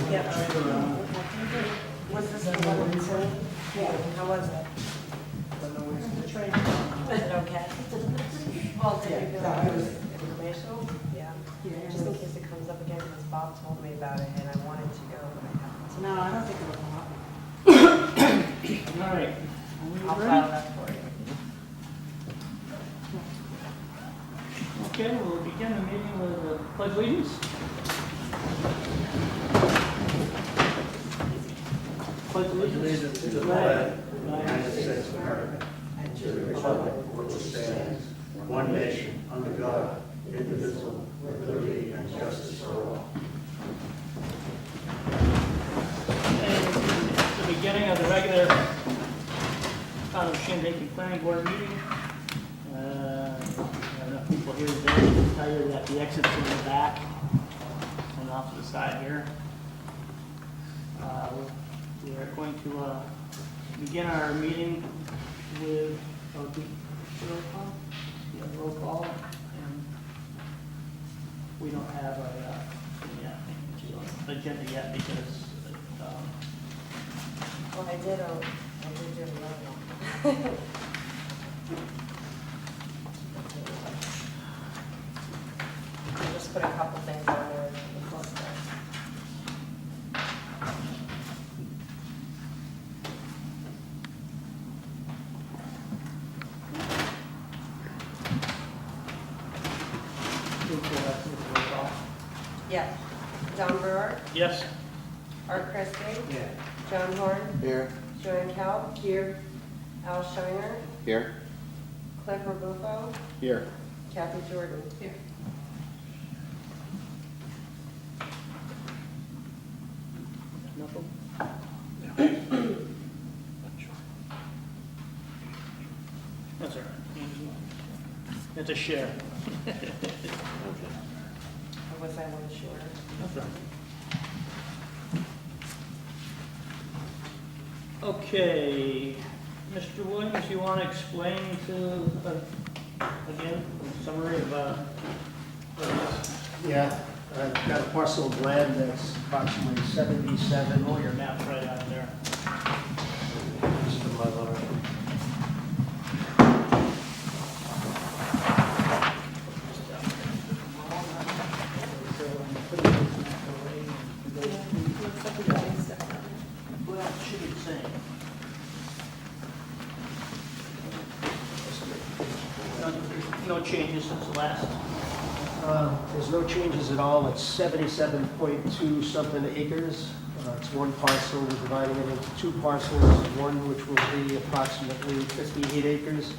Yeah. Was this the one in Surrey? Yeah. How was it? The train. Was it okay? Well, did you feel like it was informational? Yeah. Just in case it comes up again, because Bob told me about it and I wanted to go, but I haven't. No, I don't think it will come up. All right. I'll file that for you. Okay, we'll begin the meeting with the pledge of allegiance. Pledge of allegiance to the flag of the United States of America and to the republic for which it stands, one nation, under God, indivisible, with liberty and justice for all. And the beginning of the regular Shandaken Planning Board meeting. Enough people here today to tell you that the exit's in the back and off to the side here. We are going to begin our meeting with roll call, and we don't have a agenda yet because Well, I did do a little. I just put a couple things on there. Yeah. John Brewer, yes. Art Christie, Yeah. John Horn, Here. Joanne Kell, Here. Al Shiner, Here. Cliff Rebufo, Here. Kathy Jordan. Here. That's all right. It's a share. Or was I one short? That's right. Okay, Mr. Williams, you want to explain to, again, a summary of, Yeah, I've got a parcel of land that's approximately 77. oh, your map's right out there. This is my letter. Well, it should be the same. No changes since the last. There's no changes at all. It's 77.2 something acres. It's one parcel. We're dividing it into two parcels, one which will be approximately 58 acres.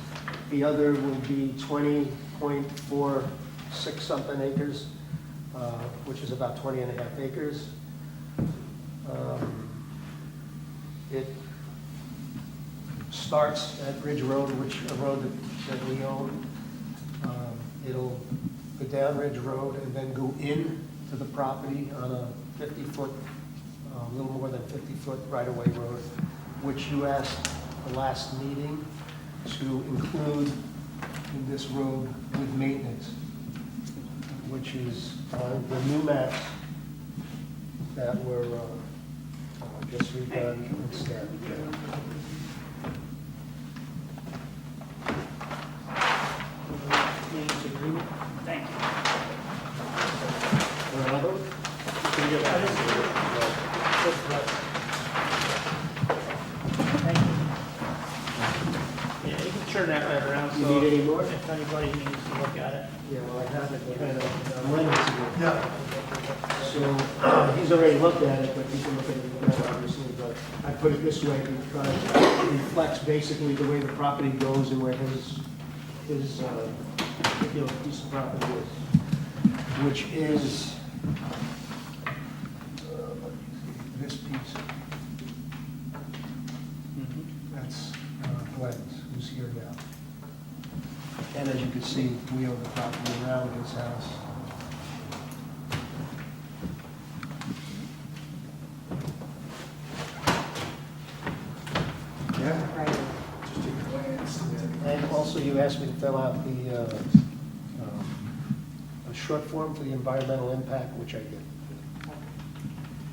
The other will be 20.46 something acres, which is about 20 and a half acres. It starts at Ridge Road, which is a road that we own. It'll go down Ridge Road and then go in to the property on a 50-foot, a little more than 50-foot right-of-way road, which you asked the last meeting to include in this road with maintenance, which is the new maps that were just redone instead. Thank you. Another? Thank you. Yeah, you can turn that right around. You so need any more? If anybody needs to look at it. Yeah, well, I have it kind of limited. Yeah. So he's already looked at it, but you can look at it again, obviously. But I put it this way because it reflects basically the way the property goes and where his particular piece of property is, which is this piece. That's Glenn's, who's here now. And as you can see, we own the property around his house. Yeah. Right. And also, you asked me to fill out a short form for the environmental impact, which I did.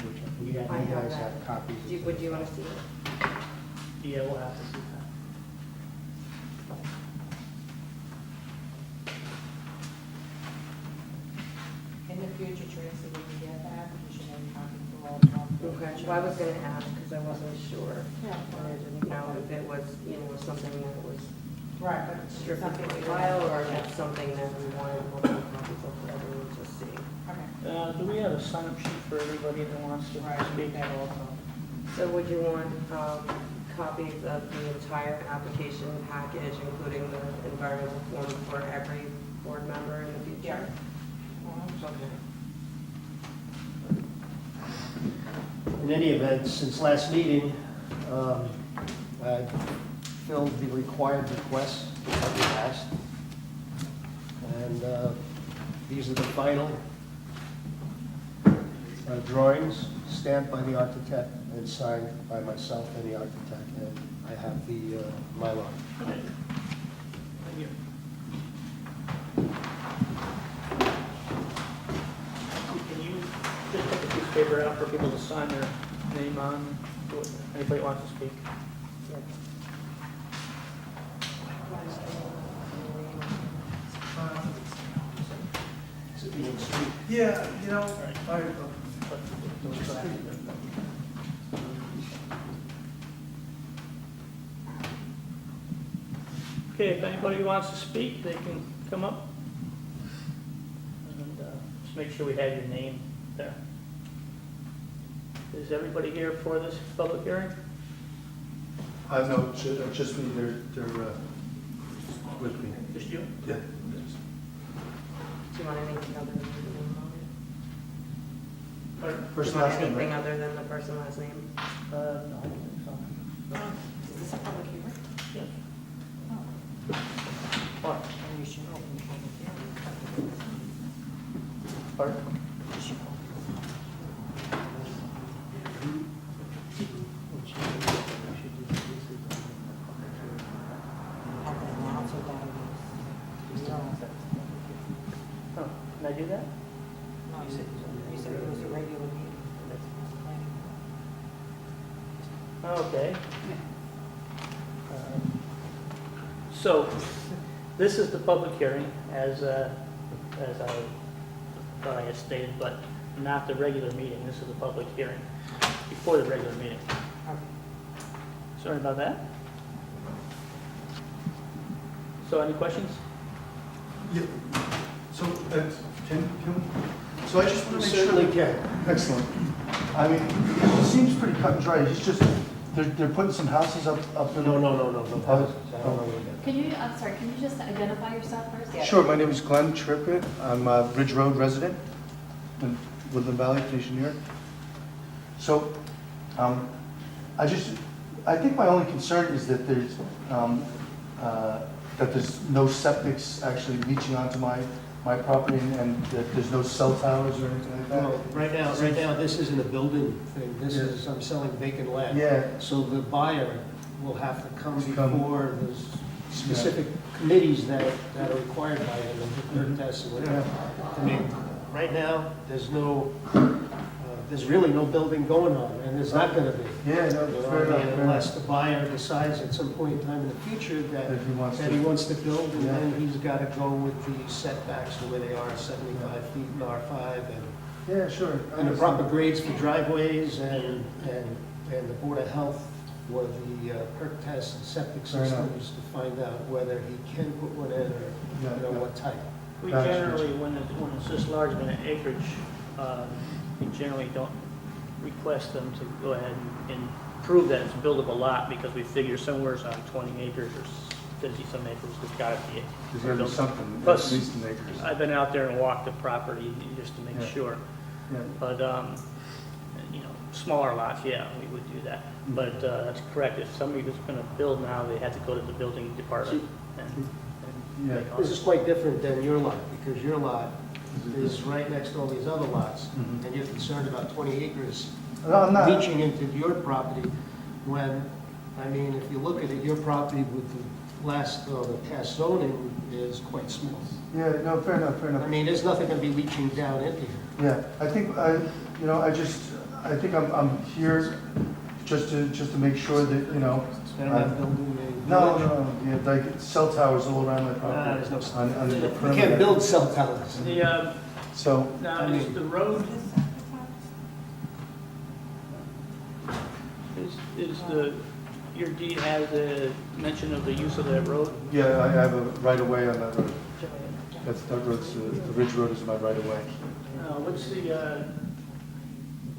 Which You I have guys that. have copies. Would you want to see it? Yeah, we'll have to see that. In the future, Tracy, when you get that, you should have a copy for all of them. Okay, well, I was gonna ask, because I wasn't sure. Yeah. And I didn't know if it was, something that was Right, but it's strictly something for we file, or if Yeah. it's something that we wanted multiple copies of for everyone to see. Okay. Do we have a sign-up sheet for everybody that wants to Right, speak? we have all of them. So would you want copies of the entire application package, including the environmental form for every board member in the future? Okay. In any event, since last meeting, I've filled the required requests that we asked. And these are the final drawings, stamped by the architect and signed by myself and the architect. And I have the Mylar. Okay. Thank you. Can you just take a piece of paper out for people to sign their name on? Anybody wants to speak? Is it Main Street? Yeah, Okay, if anybody wants to speak, they can come up. And just make sure we have your name there. Is everybody here for this public hearing? No, just me, they're with me. Just you? Yeah. Do you want anything other than the name on it? Pardon? First Do you want last name, anything right? other than the first and last name? No, I don't think so. Is this a public hearing? Yeah. Oh, What? then you should open the public hearing. Pardon? You should open. Have to announce it that it is. Oh, can I do that? No, you said it was a regular meeting. Okay. So, this is the public hearing, as I thought I had stated, but not the regular meeting. This is the public hearing before the regular meeting. Okay. Sorry about that. So, any questions? Yeah. So, so I just want to make sure. Certainly can. Excellent. I mean, it seems pretty cut and dry. It's just, they're putting some houses up in. No houses. I don't know what that. Can you, I'm sorry, can you just identify yourself first? Sure, my name is Glenn Trippett. I'm a Ridge Road resident in Woodland Valley, Phoenix, New York. So, I think my only concern is that there's no septics actually reaching onto my property and that there's no cell towers or anything like that. Well, right now, this isn't a building thing. This is, I'm selling vacant land. Yeah. So the buyer will have to come Come. before there's specific committees that are required by them and dirt tests and whatever. I mean, right now, there's really no building going on, and there's not gonna be. Yeah, no, You know, fair enough, fair unless enough. the buyer decides at some point in time in the future that That he wants to. build, and Yeah. then he's gotta go with the setbacks to where they are, 75 feet in R5, and Yeah, sure. and the proper grades for driveways and the Board of Health for the perk tests and septic Fair enough. systems to find out whether he can put one in or, Yeah. what type. We Gotcha. generally, when it's this large of an acreage, we generally don't request them to go ahead and prove that it's a buildable lot, because we figure somewhere on 20 acres or 50-some acres, there's gotta be There's gonna be buildable. something, at Plus, least an acres. I've been out there and walked the property just to make Yeah. sure. Yeah. But, smaller lots, yeah, we would do that. But that's correct, if somebody was gonna build now, they had to go to the building department and Yeah. make all This is quite different than your lot, because your lot is right next to all these other lots, Mhm. and you're concerned about 20 acres No, I'm not. reaching into your property, when, I mean, if you look at it, your property with the past zoning is quite small. Yeah, no, fair enough, fair I enough. mean, there's nothing gonna be reaching down into here. Yeah, I think, I think I'm here just to make sure that, you know. They're not building a. No, yeah, like cell towers all around my property. There's no cell on the You perimeter. can't build cell towers. So, Now, is the road, is the, your deed has a mention of the use of that road? yeah, I have a right of way on that road. That road's, the Ridge Road is my right of way.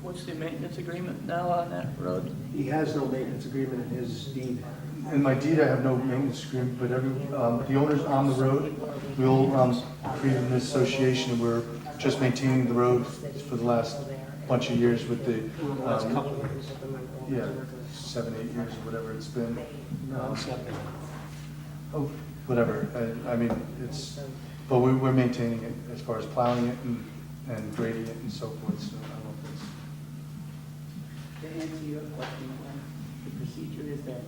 What's the maintenance agreement now on that road? He has no maintenance agreement in his deed. In my deed, I have no maintenance agreement, but the owners on the road, we all created an association, and we're just maintaining the road for the last bunch of years with the, Last couple of years. yeah, 7, 8 years or whatever it's been. No, it's not big. Oh, whatever, I mean, but we're maintaining it as far as plowing it and grading it and so forth, so I don't know if it's. To answer your question, the procedure is that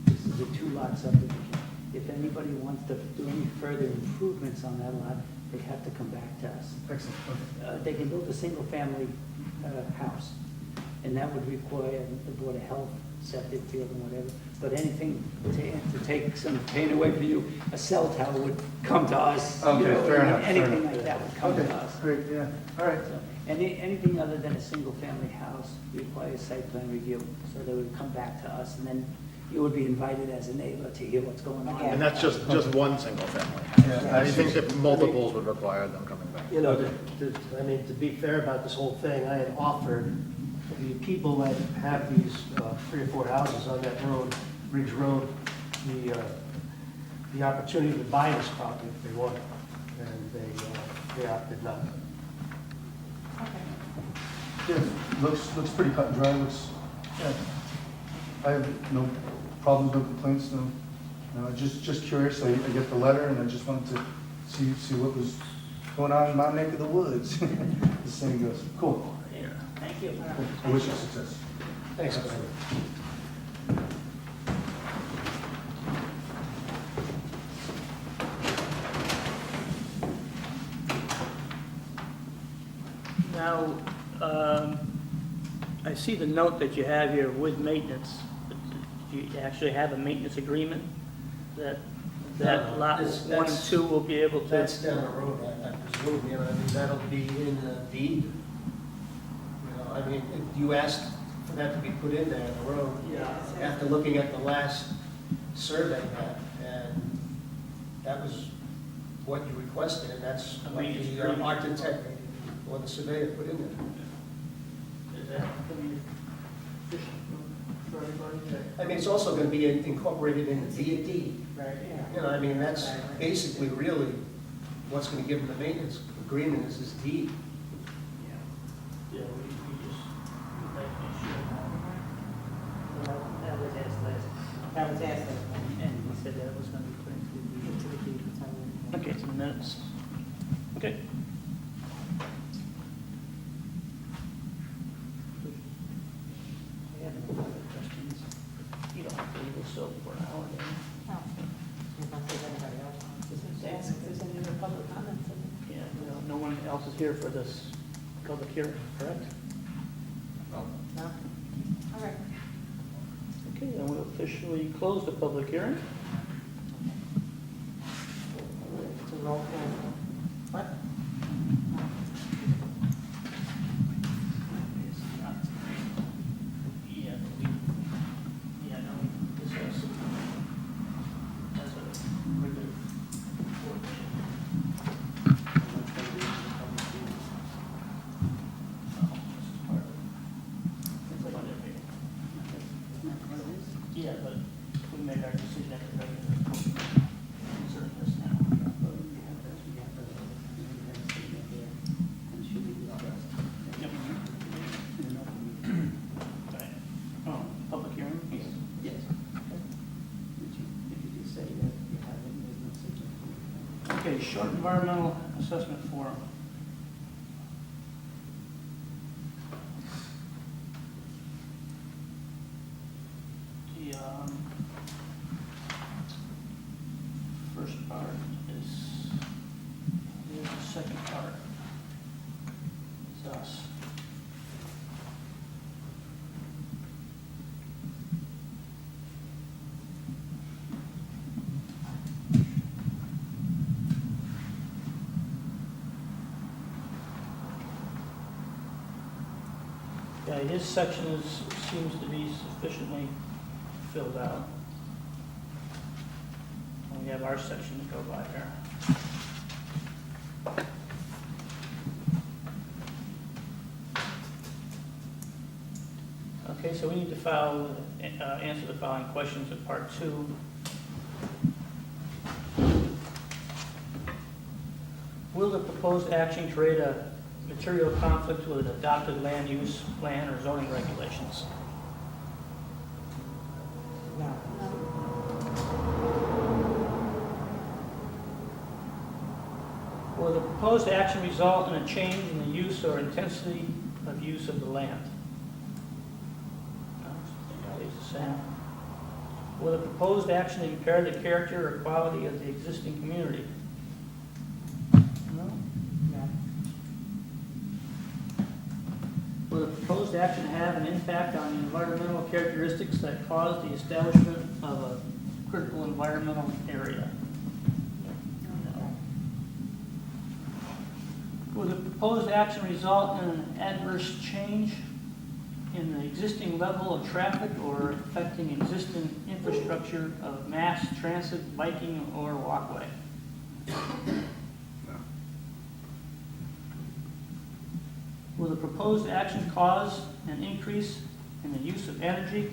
this is a two-lot subdivision. If anybody wants to do any further improvements on that lot, they have to come back to us. Excellent, okay. They can build a single-family house, and that would require the Board of Health, septic field and whatever. But anything to take some pain away from you, a cell tower would come to us. Okay, fair enough, fair Anything enough. like that would come Okay, to us. great, yeah, all right. So, anything other than a single-family house requires site plan review, so they would come back to us, and then you would be invited as a neighbor to hear what's going on. And that's just one single family. Yeah, I think that multiples would require them coming back. You know, I mean, to be fair about this whole thing, I had offered the people that have these 3 or 4 houses on that road, Ridge Road, the opportunity to buy this property if they wanted, and they opted not. Yeah, looks pretty cut and dry, yeah. I have no problems, no complaints, no, just curious, I get the letter and I just wanted to see what was going on in my neck of the woods. The saying goes, cool. Thank you. I wish you success. Thanks, Glenn. Now, I see the note that you have here with maintenance. Do you actually have a maintenance agreement that No, lot that's- 1 and 2 will be able to? That's down the road, I presume, you know, I mean, that'll be in the deed. You know, I mean, you asked for that to be put in there in the road. Yeah. After looking at the last survey map, and that was what you requested, and that's what the architect or the surveyor put in there. Is that going to be efficient for everybody? I mean, it's also going to be incorporated in the deed. Right, yeah. You know, I mean, that's basically really what's going to give them the maintenance agreement is this deed. Yeah, we just, we'd like to make sure. That was asked last, That was asked. and he said that was going to be put into the deed. Okay, it's in the minutes. Okay. I have no further questions. You don't have to leave us over for an hour, do you? No. If there's anybody else wants to Ask if there's any other public comments. Yeah, no one else is here for this public hearing, correct? No? All right. Okay, then we'll officially close the public hearing. It's a roll call. What? Yeah, no, this has, as a regular board meeting. No, this is part of it. It's a budget meeting. Yeah, but we make our decision at the regular board meeting. Concerning this now. Yep. Okay. Oh, public hearing? Yes. If you just say that you have it, there's no signature. Okay, short environmental assessment forum. The first part is, here's the second part. It's us. Yeah, his section seems to be sufficiently filled out. And we have our section to go by here. Okay, so we need to answer the following questions in part 2. Will the proposed action create a material conflict with an adopted land use plan or zoning regulations? No. Will the proposed action result in a change in the use or intensity of use of the land? No, it stays the same. Will the proposed action impair the character or quality of the existing community? No. No. Will the proposed action have an impact on the environmental characteristics that cause the establishment of a critical environmental area? No. Will the proposed action result in an adverse change in the existing level of traffic or affecting existing infrastructure of mass transit, biking, or walkway? Will the proposed action cause an increase in the use of energy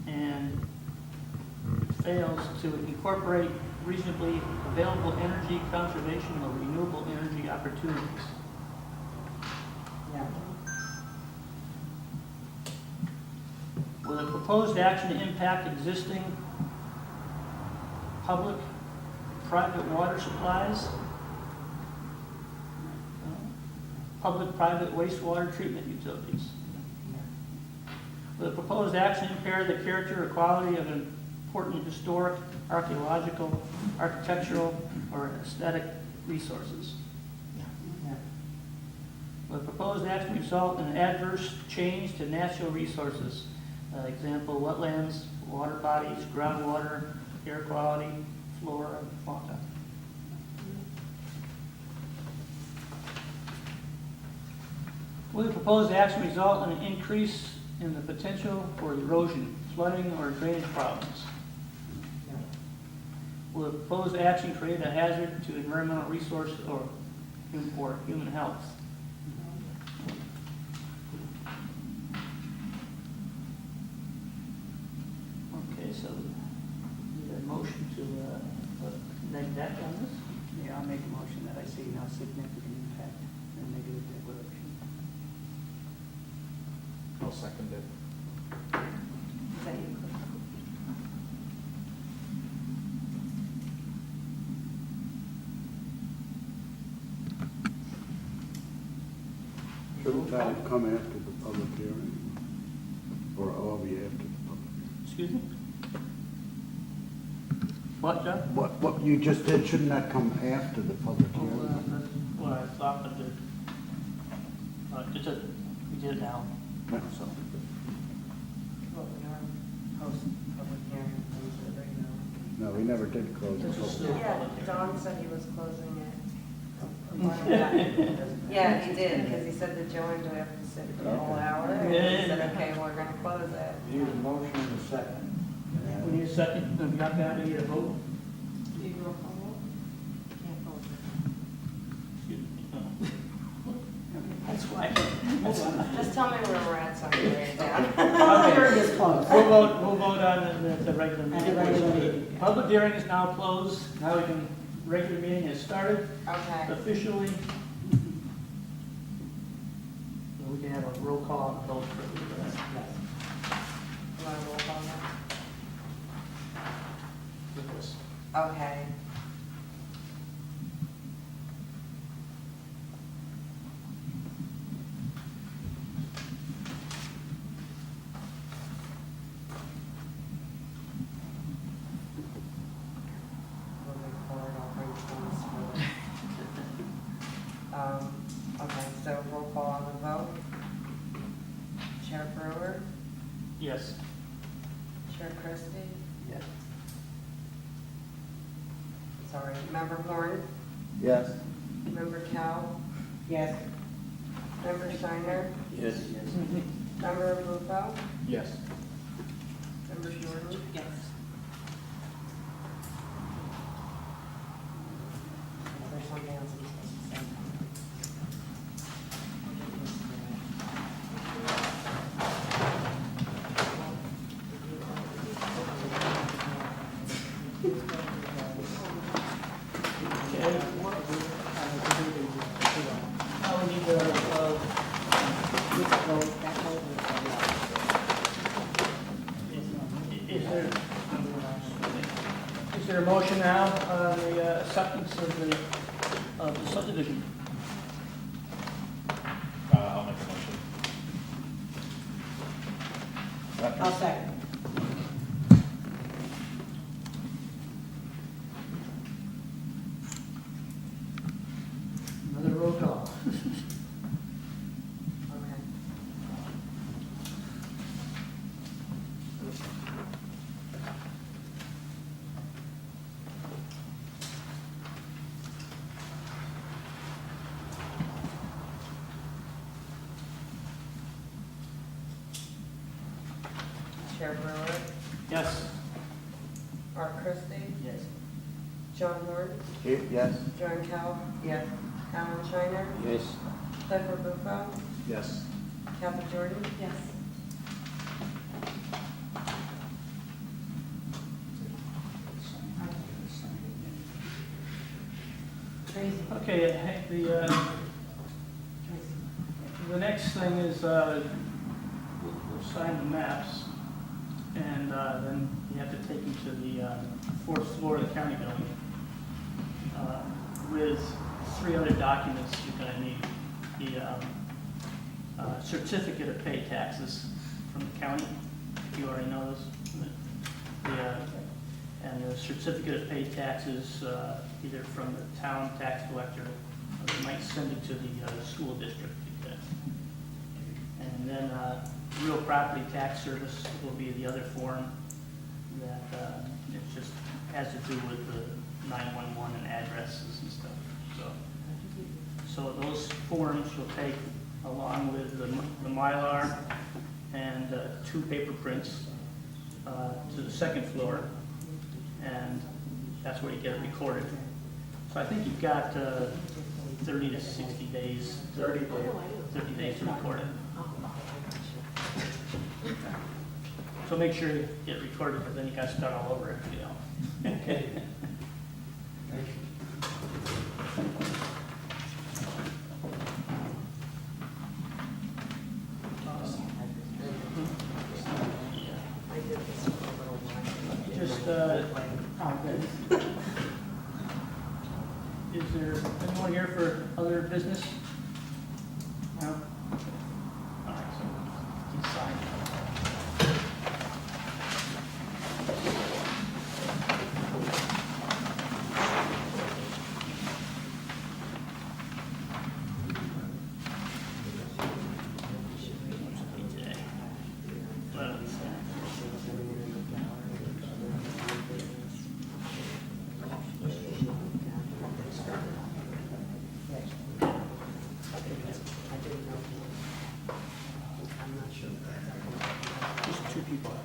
and fails to incorporate reasonably available energy conservation or renewable energy opportunities? No. Will the proposed action impact existing public, private water supplies? Public-private wastewater treatment utilities? Will the proposed action impair the character or quality of important historic, archaeological, architectural, or aesthetic resources? No. Will the proposed action result in an adverse change to natural resources? Example, wetlands, water bodies, groundwater, air quality, flora, and fauna? Will the proposed action result in an increase in the potential for erosion, flooding, or drainage problems? No. Will the proposed action create a hazard to environmental resource or human health? Okay, so we need a motion to neg deck on this? Yeah, I'll make a motion that I see no significant impact and negative declaration. I'll second it. Is that you? Shouldn't that have come after the public hearing? Or are we after the public hearing? Excuse me? What, John? What you just did, shouldn't that come after the public Well, hearing? that's what I thought, but we did it now, Yeah. so. Well, we are post public hearing, close it right now. No, we never did close the This is public still hearing. Yeah, public hearing. Don said he was closing it. Yeah, he did, because he said to Joanne, do we have to sit for the whole hour? And he said, okay, we're gonna close it. Need a motion and a second. We need a second, we got that, we need a vote. Do you roll call vote? Can't vote. Excuse me. That's why. Just tell me where we're at, so I can write it down. Okay, we'll vote on the regular meeting. At the regular meeting. Public hearing is now closed, now we can, regular meeting has started Okay. officially. We can have a roll call on the vote for that. You want to roll call now? With this. Okay. We'll record, I'll bring things for okay, so roll call on the vote. Chair Brewer, Yes. Chair Christie, Yes. sorry, Member Horn, Yes. Member Cow. Yes. Member Steiner? Yes. Member Buffo? Yes. Member Jordan? Yes. There's something else he's supposed to say. Now we need to, is there a motion now on the acceptance of the subdivision? I'll make a motion. I'll second. Another roll call. Okay. Chair Brewer? Yes. Art Christie? Yes. John Horn? Yes. John Cal? Yes. Alan Shiner? Yes. Clifford Buffo? Yes. Kathy Jordan? Yes. Tracy? Okay, the next thing is, we'll sign the maps, and then you have to take them to the fourth floor of the county building with 3 other documents you're gonna need. The certificate of pay taxes from the county, you already know this. And the certificate of pay taxes, either from the town tax collector, or they might send it to the school district. And then real property tax service will be the other form that it just has to do with the 911 and addresses and stuff. So those forms will take along with the Mylar and 2 paper prints to the second floor, and that's where you get it recorded. So I think you've got 30 to 60 days. 30 days to record it. So make sure you get recorded, because then you got to start all over if you don't. Okay. I did this for a little while. Just, is there anyone here for other business? No? All right, so you sign. Today. Just 2 people.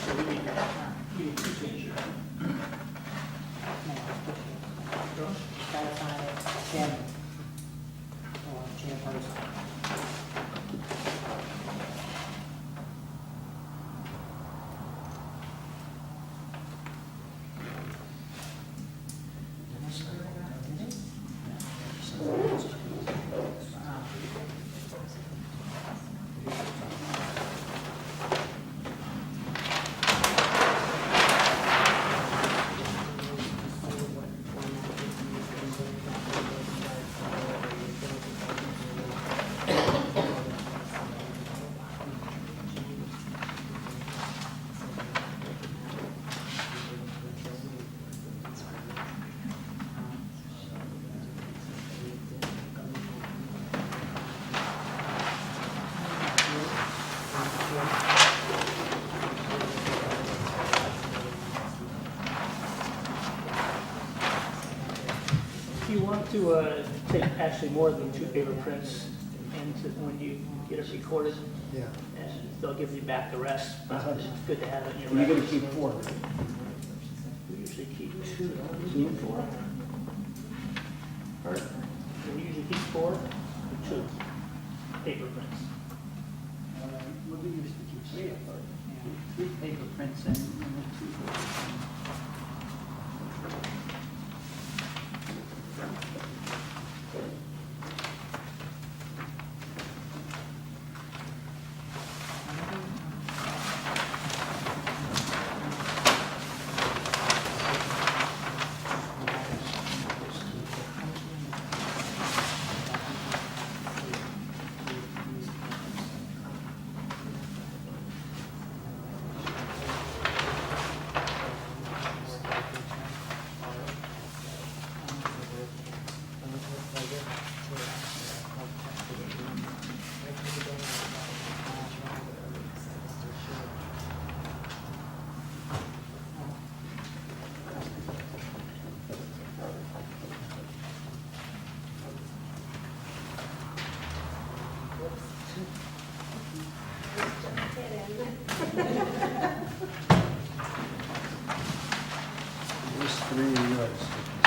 So we need 2 signatures. Satisfied chairman. Or chairperson. If you want to take actually more than 2 paper prints into when you get it recorded, Yeah. and they'll give you back the rest, but it's good to have it in your And you're gonna records. keep 4. We usually keep 2, don't we? 2 and 4? Or, we usually keep 4 or 2 paper prints. Well, we used to keep 3 of them, yeah, 3 paper prints and 2. There's 3 yours.